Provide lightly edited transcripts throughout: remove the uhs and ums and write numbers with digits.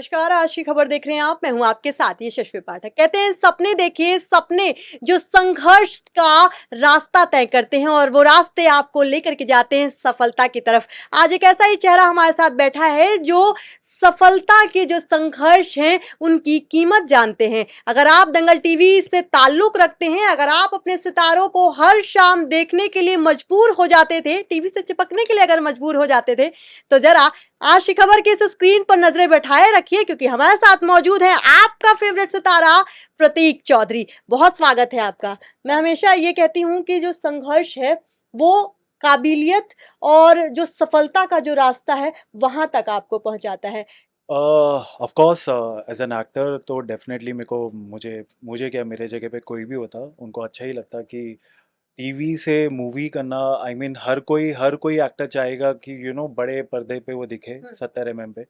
नमस्कार, आज की खबर देख रहे हैं आप। मैं हूं आपके साथ यशस्वी पाठक। कहते हैं सपने देखिए, सपने जो संघर्ष का रास्ता तय करते हैं और वो रास्ते आपको लेकर के जाते हैं सफलता की तरफ। आज एक ऐसा ही चेहरा हमारे साथ बैठा है जो सफलता के जो संघर्ष हैं उनकी कीमत जानते हैं। अगर आप दंगल टीवी से ताल्लुक रखते हैं, अगर आप अपने सितारों को हर शाम देखने के लिए मजबूर हो जाते थे, टीवी से चिपकने के लिए अगर मजबूर हो जाते थे, तो जरा आज की खबर के इस स्क्रीन पर नजरें बैठाए रखिए, क्योंकि हमारे साथ मौजूद है आपका फेवरेट सितारा प्रतीक चौधरी। बहुत स्वागत है आपका। मैं हमेशा ये कहती हूँ कि जो संघर्ष है वो काबिलियत और जो सफलता का जो रास्ता है वहां तक आपको पहुंचाता है। Of course as an actor तो डेफिनेटली मेरे को मुझे मुझे क्या, मेरे जगह पे कोई भी होता उनको अच्छा ही लगता कि टीवी से मूवी करना। आई मीन हर कोई एक्टर चाहेगा कि बड़े पर्दे पे वो दिखे 70 पे।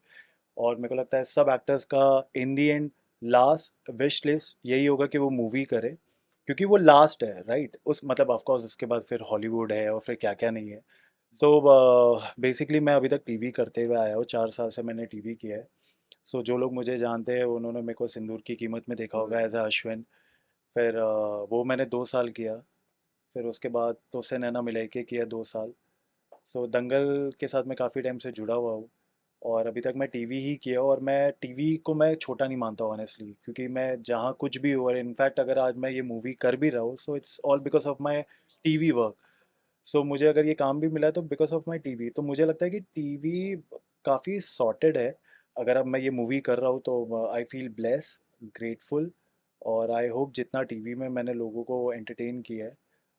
और मेरे को लगता है सब एक्टर्स का इन दी एंड लास्ट विश लिस्ट यही होगा कि वो मूवी करे, क्योंकि वो लास्ट है, राइट। उस मतलब ऑफ कोर्स उसके बाद फिर हॉलीवुड है और फिर क्या क्या नहीं है। सो बेसिकली मैं अभी तक टीवी करते हुए आया हूँ, 4 साल से मैंने टीवी किया है। सो जो लोग मुझे जानते हैं उन्होंने मेरे को सिंदूर की कीमत में देखा होगा एज अ अश्विन। फिर वो मैंने 2 साल किया। फिर उसके बाद तो से नैना मिलाई के किया 2 साल। सो दंगल के साथ मैं काफ़ी टाइम से जुड़ा हुआ हूँ। और अभी तक मैं टीवी ही किया, और मैं टीवी को मैं छोटा नहीं मानता ऑनेस्टली, क्योंकि मैं जहाँ कुछ भी हो, और इनफैक्ट अगर आज मैं ये मूवी कर भी रहा हूँ, so it's all because of my TV work. So मुझे अगर ये काम भी मिला है तो बिकॉज ऑफ माई टीवी। तो मुझे लगता है कि टीवी काफ़ी सॉर्टेड है। अगर अब मैं ये मूवी कर रहा हूँ तो आई फील ब्लेस, ग्रेटफुल। और आई होप जितना टीवी में मैंने लोगों को एंटरटेन किया है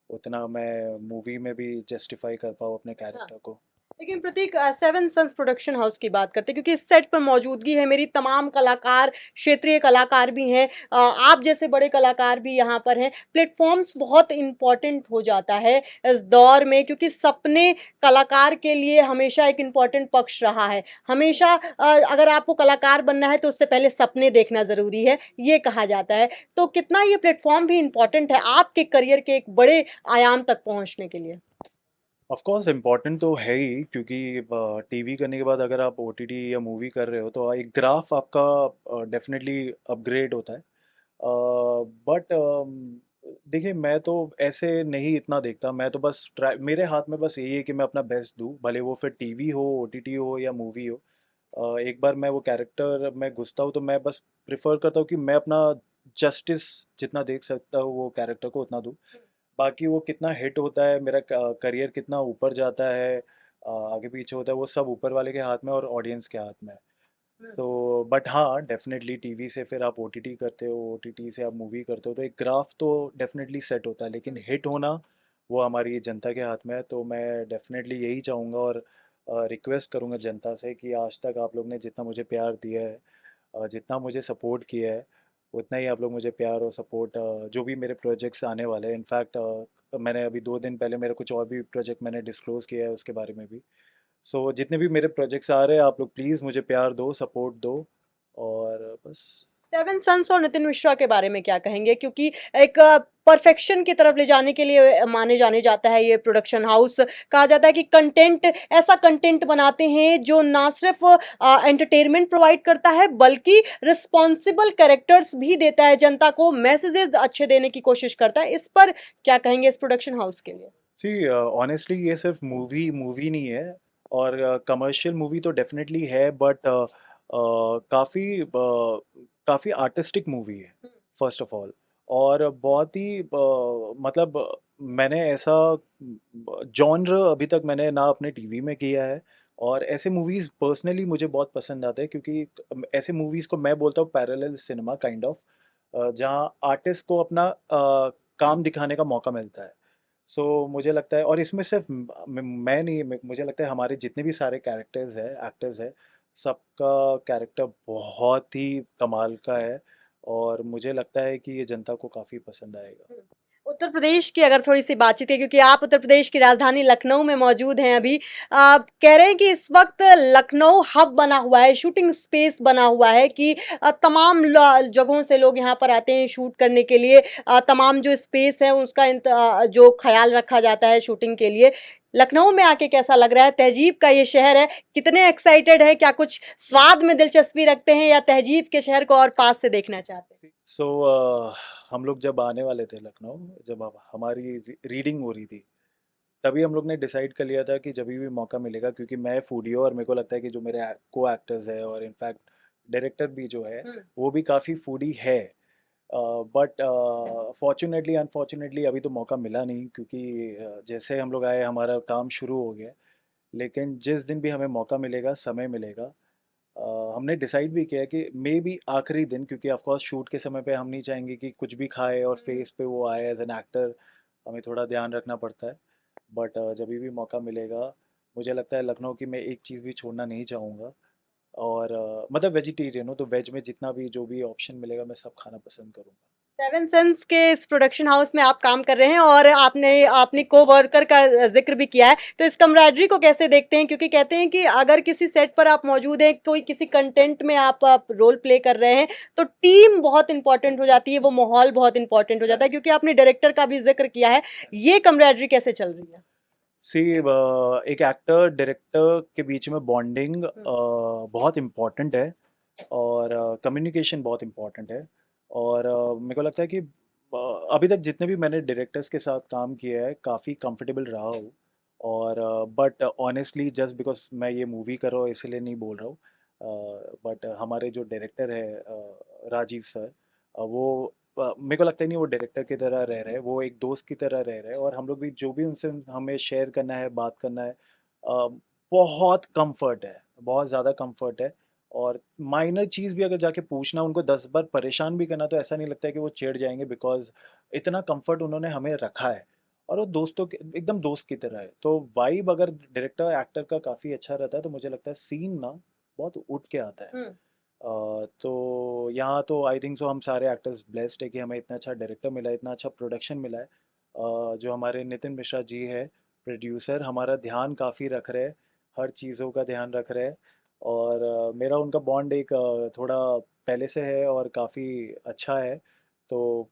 उतना मैं मूवी में भी जस्टिफाई कर पाऊँ अपने कैरेक्टर को। लेकिन प्रतीक, सेवन सन्स प्रोडक्शन हाउस की बात करते हैं, क्योंकि इस सेट पर मौजूदगी है मेरी तमाम कलाकार, क्षेत्रीय कलाकार भी हैं, आप जैसे बड़े कलाकार भी यहाँ पर हैं। प्लेटफॉर्म्स बहुत इम्पोर्टेंट हो जाता है इस दौर में, क्योंकि सपने कलाकार के लिए हमेशा एक इम्पोर्टेंट पक्ष रहा है। हमेशा अगर आपको कलाकार बनना है तो उससे पहले सपने देखना ज़रूरी है, ये कहा जाता है। तो कितना ये प्लेटफॉर्म भी इम्पोर्टेंट है आपके करियर के एक बड़े आयाम तक पहुँचने के लिए? ऑफ कोर्स इम्पोर्टेंट तो है ही, क्योंकि टीवी करने के बाद अगर आप ओटीटी या मूवी कर रहे हो तो एक ग्राफ आपका डेफिनेटली अपग्रेड होता है। बट देखिए, मैं तो ऐसे नहीं इतना देखता। मैं तो बस ट्राई, मेरे हाथ में बस यही है कि मैं अपना बेस्ट दूँ, भले वो फिर टीवी हो, ओटीटी हो या मूवी हो। एक बार मैं वो कैरेक्टर में घुसता हूँ तो मैं बस प्रेफर करता हूँ कि मैं अपना जस्टिस जितना देख सकता हूँ वो कैरेक्टर को उतना दूँ। बाकी वो कितना हिट होता है, मेरा करियर कितना ऊपर जाता है, आगे पीछे होता है, वो सब ऊपर वाले के हाथ में और ऑडियंस के हाथ में है। तो बट हाँ, डेफिनेटली टीवी से फिर आप ओटीटी करते हो, ओटीटी से आप मूवी करते हो, तो एक ग्राफ तो डेफिनेटली सेट होता है। लेकिन हिट होना वो हमारी जनता के हाथ में है। तो मैं डेफिनेटली यही चाहूँगा और रिक्वेस्ट करूँगा जनता से कि आज तक आप लोग ने जितना मुझे प्यार दिया है, जितना मुझे सपोर्ट किया है, उतना ही आप लोग मुझे प्यार और सपोर्ट, जो भी मेरे प्रोजेक्ट्स आने वाले हैं। इनफैक्ट मैंने अभी 2 दिन पहले मेरे कुछ और भी प्रोजेक्ट मैंने डिस्क्लोज़ किया है उसके बारे में भी। सो जितने भी मेरे प्रोजेक्ट्स आ रहे हैं, आप लोग प्लीज़ मुझे प्यार दो, सपोर्ट दो, और बस। सेवन सन्स और नितिन मिश्रा के बारे में क्या कहेंगे? क्योंकि एक परफेक्शन की तरफ ले जाने के लिए माने जाने जाता है ये प्रोडक्शन हाउस। कहा जाता है कि कंटेंट, ऐसा कंटेंट बनाते हैं जो ना सिर्फ एंटरटेनमेंट प्रोवाइड करता है, बल्कि रिस्पॉन्सिबल कैरेक्टर्स भी देता है, जनता को मैसेजेस अच्छे देने की कोशिश करता है। इस पर क्या कहेंगे इस प्रोडक्शन हाउस के लिए? सी ऑनेस्टली ये सिर्फ मूवी मूवी नहीं है, और कमर्शियल मूवी तो डेफिनेटली है, बट काफ़ी काफ़ी आर्टिस्टिक मूवी है फर्स्ट ऑफ ऑल। और बहुत ही मतलब मैंने ऐसा जॉनर अभी तक मैंने ना अपने टीवी में किया है। और ऐसे मूवीज़ पर्सनली मुझे बहुत पसंद आते हैं, क्योंकि ऐसे मूवीज़ को मैं बोलता हूँ पैरेलल सिनेमा काइंड ऑफ, जहाँ आर्टिस्ट को अपना काम दिखाने का मौका मिलता है। सो मुझे लगता है, और इसमें सिर्फ मैं नहीं, मुझे लगता है हमारे जितने भी सारे कैरेक्टर्स हैं, एक्टर्स हैं, सबका कैरेक्टर बहुत ही कमाल का है। और मुझे लगता है कि ये जनता को काफ़ी पसंद आएगा। उत्तर प्रदेश की अगर थोड़ी-सी बातचीत है, क्योंकि आप उत्तर प्रदेश की राजधानी लखनऊ में मौजूद हैं अभी। कह रहे हैं कि इस वक़्त लखनऊ हब बना हुआ है, शूटिंग स्पेस बना हुआ है कि तमाम ल जगहों से लोग यहाँ पर आते हैं शूट करने के लिए। तमाम जो स्पेस है उसका जो ख़्याल रखा जाता है शूटिंग के लिए। लखनऊ में आके कैसा लग रहा है? तहजीब का ये शहर है, कितने एक्साइटेड है? क्या कुछ स्वाद में दिलचस्पी रखते हैं या तहजीब के शहर को और पास से देखना चाहते हैं? हम लोग जब आने वाले थे लखनऊ, जब हमारी रीडिंग हो रही थी, तभी हम लोग ने डिसाइड कर लिया था कि जब भी मौका मिलेगा, क्योंकि मैं फूडी हूँ और मेरे को लगता है कि जो मेरे को एक्टर्स है और इनफैक्ट डायरेक्टर भी जो है वो भी काफ़ी फूडी है। बट फॉर्चुनेटली अनफॉर्चुनेटली अभी तो मौका मिला नहीं, क्योंकि जैसे हम लोग आए हमारा काम शुरू हो गया। लेकिन जिस दिन भी हमें मौका मिलेगा, समय मिलेगा, हमने डिसाइड भी किया है कि मे बी आखिरी दिन, क्योंकि ऑफ कोर्स शूट के समय पे हम नहीं चाहेंगे कि कुछ भी खाए और फेस पे वो आए। एज एन एक्टर हमें थोड़ा ध्यान रखना पड़ता है। बट जब भी मौका मिलेगा, मुझे लगता है लखनऊ की मैं एक चीज़ भी छोड़ना नहीं चाहूँगा। और मतलब वेजिटेरियन हूँ, तो वेज में जितना भी जो भी ऑप्शन मिलेगा मैं सब खाना पसंद करूँगा। सेवन सन्स के इस प्रोडक्शन हाउस में आप काम कर रहे हैं और आपने आपने को-वर्कर का ज़िक्र भी किया है, तो इस कम्राडरी को कैसे देखते हैं? क्योंकि कहते हैं कि अगर किसी सेट पर आप मौजूद हैं, कोई किसी कंटेंट में आप रोल प्ले कर रहे हैं, तो टीम बहुत इम्पोर्टेंट हो जाती है, वो माहौल बहुत इम्पोर्टेंट हो जाता है, क्योंकि आपने डायरेक्टर का भी ज़िक्र किया है। ये कम्राडरी कैसे चल रही है? सी एक एक्टर डायरेक्टर के बीच में बॉन्डिंग बहुत इम्पॉर्टेंट है, और कम्युनिकेशन बहुत इम्पॉर्टेंट है। और मेरे को लगता है कि अभी तक जितने भी मैंने डायरेक्टर्स के साथ काम किया है, काफ़ी कंफर्टेबल रहा हूँ। और बट ऑनेस्टली जस्ट बिकॉज मैं ये मूवी कर रहा हूँ इसलिए नहीं बोल रहा हूँ। बट हमारे जो डायरेक्टर है राजीव सर, वो मेरे को लगता है नहीं वो डायरेक्टर की तरह रह रहे हैं, वो एक दोस्त की तरह रह रहे हैं। और हम लोग भी जो भी उनसे हमें शेयर करना है, बात करना है, बहुत कंफर्ट है, बहुत ज़्यादा कंफर्ट है। और माइनर चीज़ भी अगर जाके पूछना, उनको 10 बार परेशान भी करना, तो ऐसा नहीं लगता है कि वो चिढ़ जाएंगे, बिकॉज इतना कंफर्ट उन्होंने हमें रखा है। और वो दोस्तों के एकदम दोस्त की तरह है। तो वाइब अगर डायरेक्टर एक्टर का काफ़ी अच्छा रहता है, तो मुझे लगता है सीन ना बहुत उठ के आता है। तो यहाँ तो आई थिंक सो हम सारे एक्टर्स ब्लेस्ड है कि हमें इतना अच्छा डायरेक्टर मिला है, इतना अच्छा प्रोडक्शन मिला है। जो हमारे नितिन मिश्रा जी है प्रोड्यूसर, हमारा ध्यान काफ़ी रख रहे हैं, हर चीज़ों का ध्यान रख रहे हैं। और मेरा उनका बॉन्ड एक थोड़ा पहले से है और काफ़ी अच्छा है। तो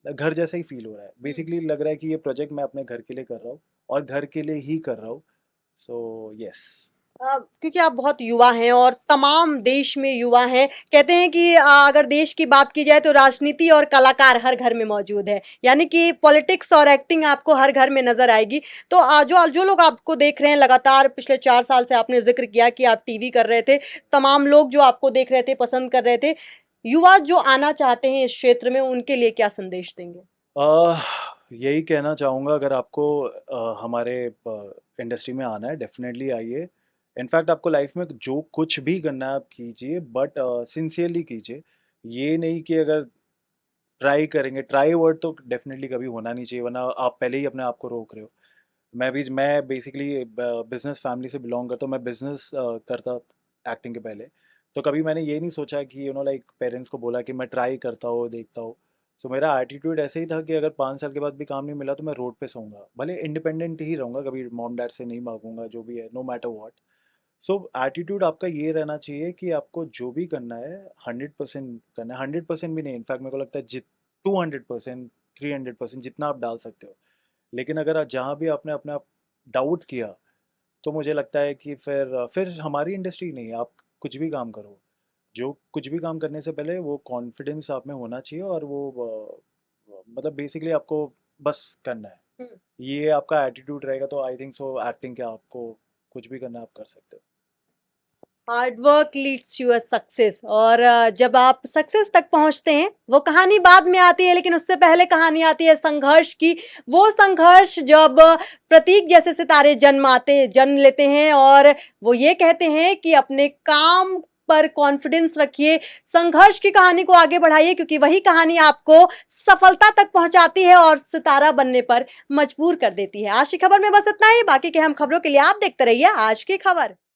घर जैसा ही फील हो रहा है। बेसिकली लग रहा है कि ये प्रोजेक्ट मैं अपने घर के लिए कर रहा हूँ और घर के लिए ही कर रहा हूँ। So yes. क्योंकि आप बहुत युवा हैं और तमाम देश में युवा हैं। कहते हैं कि अगर देश की बात की जाए तो राजनीति और कलाकार हर घर में मौजूद है। यानी कि पॉलिटिक्स और एक्टिंग आपको हर घर में नज़र आएगी। तो जो जो लोग आपको देख रहे हैं लगातार पिछले 4 साल से, आपने ज़िक्र किया कि आप टीवी कर रहे थे, तमाम लोग जो आपको देख रहे थे, पसंद कर रहे थे। युवा जो आना चाहते हैं इस क्षेत्र में, उनके लिए क्या संदेश देंगे? यही कहना चाहूँगा, अगर आपको हमारे इंडस्ट्री में आना है, डेफिनेटली आइए। इनफैक्ट आपको लाइफ में जो कुछ भी करना है आप कीजिए, बट सिंसियरली कीजिए। ये नहीं कि अगर ट्राई करेंगे, ट्राई वर्ड तो डेफिनेटली कभी होना नहीं चाहिए, वरना आप पहले ही अपने आप को रोक रहे हो। मैं बेसिकली बिजनेस फैमिली से बिलोंग करता हूँ। मैं बिजनेस करता एक्टिंग के पहले। तो कभी मैंने ये नहीं सोचा कि लाइक पेरेंट्स को बोला कि मैं ट्राई करता हूँ, देखता हूँ। सो मेरा एटीट्यूड ऐसे ही था कि अगर 5 साल के बाद भी काम नहीं मिला तो मैं रोड पे सोऊंगा, भले इंडिपेंडेंट ही रहूँगा, कभी मॉम डैड से नहीं मांगूंगा, जो भी है, no matter what. So attitude आपका ये रहना चाहिए कि आपको जो भी करना है 100% करना है। 100% भी नहीं, इनफैक्ट मेरे को लगता है 200%, 300% जितना आप डाल सकते हो। लेकिन अगर जहाँ भी आपने अपने आप डाउट किया, तो मुझे लगता है कि फिर हमारी इंडस्ट्री नहीं, आप कुछ भी काम करो, जो कुछ भी काम करने से पहले वो कॉन्फिडेंस आप में होना चाहिए। और वो मतलब बेसिकली आपको बस करना है। ये आपका एटीट्यूड रहेगा तो आई थिंक सो एक्टिंग के आपको कुछ भी करना है, आप कर सकते हो। Hard work leads to a success. और जब आप सक्सेस तक पहुंचते हैं, वो कहानी बाद में आती है, लेकिन उससे पहले कहानी आती है संघर्ष की। वो संघर्ष जब प्रतीक जैसे सितारे जन्म लेते हैं और वो ये कहते हैं कि अपने काम पर कॉन्फिडेंस रखिए, संघर्ष की कहानी को आगे बढ़ाइए, क्योंकि वही कहानी आपको सफलता तक पहुंचाती है और सितारा बनने पर मजबूर कर देती है। आज की खबर में बस इतना ही। बाकी के हम खबरों के लिए आप देखते रहिए आज की खबर।